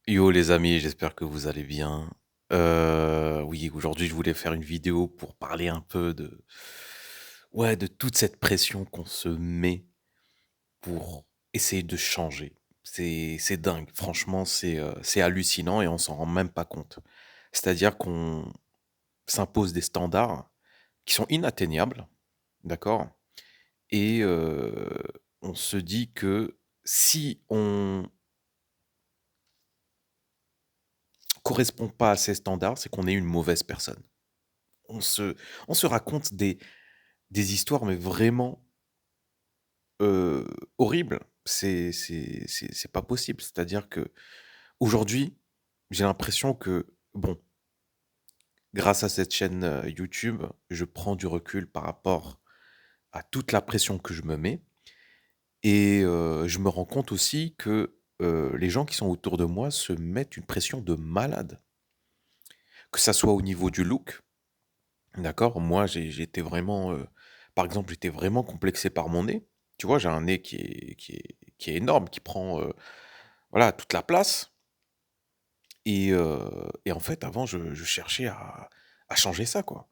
Yo les amis, j'espère que vous allez bien. Oui, aujourd'hui je voulais faire une vidéo pour parler un peu de, ouais, de toute cette pression qu'on se met pour essayer de changer. C'est dingue, franchement, c'est hallucinant et on s'en rend même pas compte. C'est-à-dire qu'on s'impose des standards qui sont inatteignables, d'accord? Et on se dit que si on correspond pas à ces standards, c'est qu'on est une mauvaise personne. On se on se raconte des histoires, mais vraiment, heu, horribles. C'est pas possible. C'est-à-dire qu'aujourd'hui, j'ai l'impression que, bon, grâce à cette chaîne, YouTube, je prends du recul par rapport à toute la pression que je me mets et je me rends compte aussi que, les gens qui sont autour de moi se mettent une pression de malade. Que ça soit au niveau du look, d'accord? Moi, j'étais vraiment, par exemple, j'étais vraiment complexé par mon nez. Tu vois, j'ai un nez qui est énorme, qui prend, voilà, toute la place et en fait, avant, je cherchais à changer ça, quoi,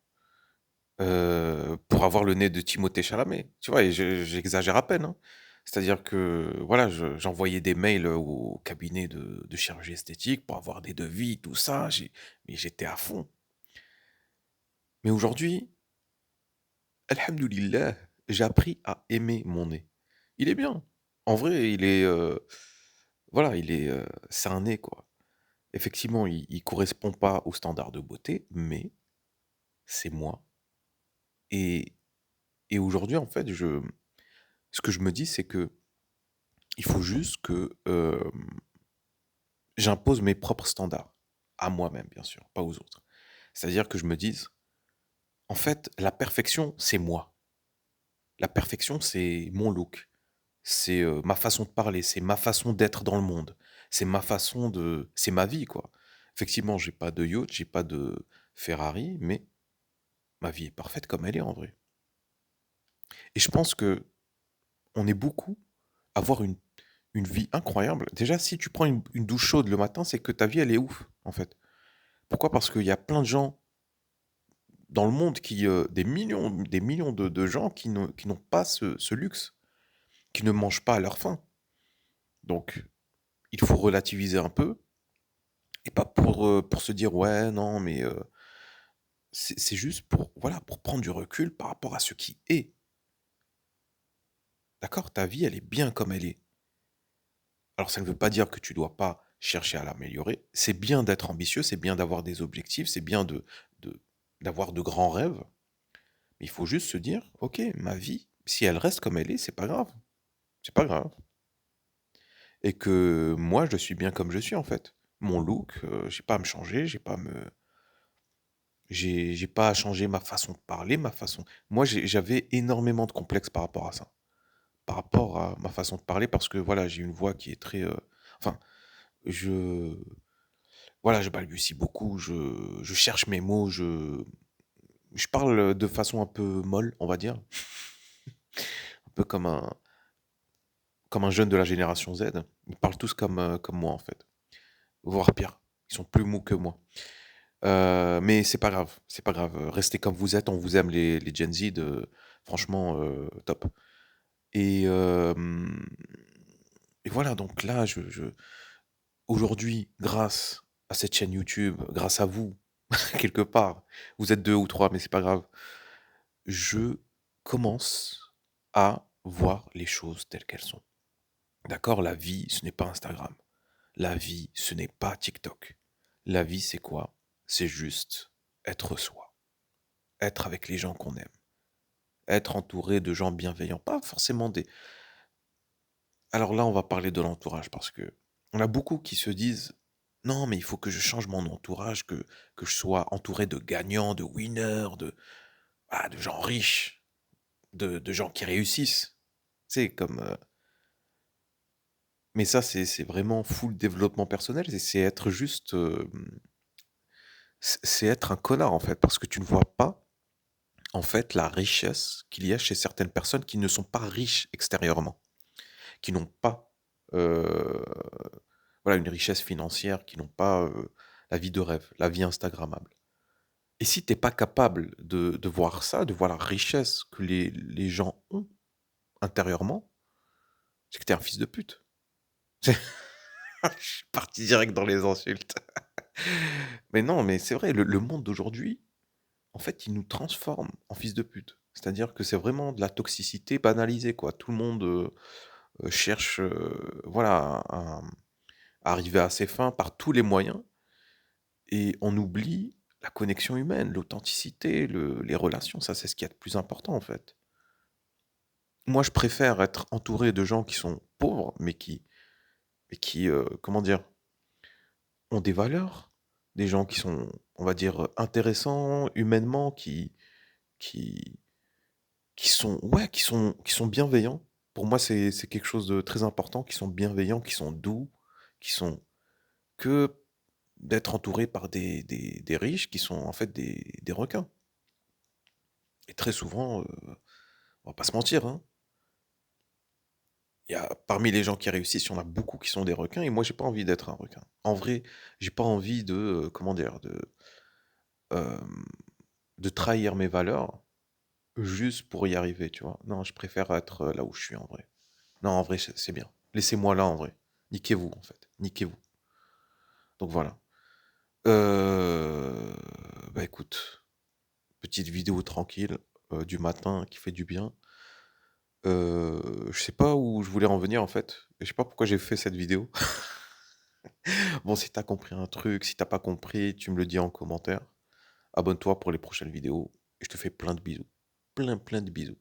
pour avoir le nez de Timothée Chalamet, tu vois? Et j'exagère à peine, hein. C'est-à-dire que, voilà, j'envoyais des mails, au cabinet de chirurgie esthétique pour avoir des devis, tout ça, mais j'étais à fond. Mais aujourd'hui, alhamdoulilah, j'ai appris à aimer mon nez. Il est bien. En vrai, il est, voilà, c'est un nez, quoi. Effectivement, il correspond pas aux standards de beauté, mais c'est moi et aujourd'hui, en fait, ce que je me dis, c'est que il faut juste que, j'impose mes propres standards. À moi-même, bien sûr, pas aux autres. C'est-à-dire que je me dise: «En fait, la perfection, c'est moi. La perfection, c'est mon look. C'est, ma façon de parler, c'est ma façon d'être dans le monde. C'est ma vie, quoi. Effectivement, j'ai pas de yacht, j'ai pas de Ferrari, mais ma vie est parfaite comme elle est, en vrai. Et je pense que on est beaucoup à avoir une vie incroyable. Déjà, si tu prends une douche chaude le matin, c'est que ta vie, elle est ouf, en fait. Pourquoi? Parce qu'il y a plein de gens dans le monde des millions de gens qui n'ont pas ce luxe, qui ne mangent pas à leur faim. Donc il faut relativiser un peu. Et pas pour se dire: «Ouais, non, mais» c'est juste pour, voilà, pour prendre du recul par rapport à ce qui est. D'accord? Ta vie, elle est bien comme elle est. Alors ça ne veut pas dire que tu dois pas chercher à l'améliorer. C'est bien d'être ambitieux, c'est bien d'avoir des objectifs, c'est bien de d'avoir de grands rêves, mais il faut juste se dire: «OK, ma vie, si elle reste comme elle est, c'est pas grave, c'est pas grave» et que moi, je suis bien comme je suis, en fait. Mon look, j'ai pas à me changer, j'ai pas à changer ma façon de parler, ma façon moi, j'avais énormément de complexes par rapport à ça. Par rapport à ma façon de parler parce que, voilà, j'ai une voix qui est très, enfin, je voilà, je balbutie beaucoup, je cherche mes mots, je parle, de façon un peu molle, on va dire. Un peu comme un jeune de la génération Z. Ils parlent tous comme moi, en fait, voire pire. Ils sont plus mous que moi. Mais c'est pas grave, c'est pas grave, restez comme vous êtes, on vous aime les Gen Z, franchement, top. Et voilà, donc là, je aujourd'hui, grâce à cette chaîne YouTube, grâce à vous, quelque part, vous êtes 2 ou 3, mais c'est pas grave, je commence à voir les choses telles qu'elles sont. D'accord? La vie, ce n'est pas Instagram. La vie, ce n'est pas TikTok. La vie, c'est quoi? C'est juste être soi, être avec les gens qu'on aime, être entouré de gens bienveillants, pas forcément des alors là, on va parler de l'entourage parce que on a beaucoup qui se disent: «Non, mais il faut que je change mon entourage, que je sois entouré de gagnants, de winners, de gens riches, de gens qui réussissent». Tu sais, mais ça, c'est vraiment full développement personnel et c'est être juste, c'est être un connard, en fait, parce que tu ne vois pas, en fait, la richesse qu'il y a chez certaines personnes qui ne sont pas riches extérieurement, qui n'ont pas, heu, voilà, une richesse financière, qui n'ont pas, la vie de rêve, la vie instagrammable. Et si tu es pas capable de voir ça, de voir la richesse que les gens ont intérieurement, c'est que tu es un fils de pute. Je suis parti direct dans les insultes. Mais non, mais c'est vrai, le monde d'aujourd'hui, en fait, il nous transforme en fils de pute. C'est-à-dire que c'est vraiment de la toxicité banalisée, quoi. Tout le monde, cherche, voilà, à arriver à ses fins par tous les moyens et on oublie la connexion humaine, l'authenticité, les relations. Ça, c'est ce qu'il y a de plus important, en fait. Moi, je préfère être entouré de gens qui sont pauvres, mais qui, comment dire? Ont des valeurs, des gens qui sont, on va dire, intéressants humainement, qui sont ouais, qui sont bienveillants. Pour moi, c'est quelque chose de très important, qui sont bienveillants, qui sont doux, qui sont que d'être entouré par des riches qui sont en fait des requins. Et très souvent, on va pas se mentir, hein, il y a parmi les gens qui réussissent, il y en a beaucoup qui sont des requins et moi j'ai pas envie d'être un requin. En vrai, j'ai pas envie de, comment dire? Hem, de trahir mes valeurs juste pour y arriver, tu vois? Non, je préfère être, là où je suis en vrai. Non, en vrai, c'est bien. Laissez-moi là, en vrai. Niquez-vous, en fait. Niquez-vous. Donc voilà. Heu, Bah, écoute, petite vidéo tranquille, du matin qui fait du bien. Je sais pas où je voulais en venir, en fait. Et je sais pas pourquoi j'ai fait cette vidéo. Bon, si t'as compris un truc, si t'as pas compris, tu me le dis en commentaire. Abonne-toi pour les prochaines vidéos et je te fais plein de bisous. Plein, plein de bisous.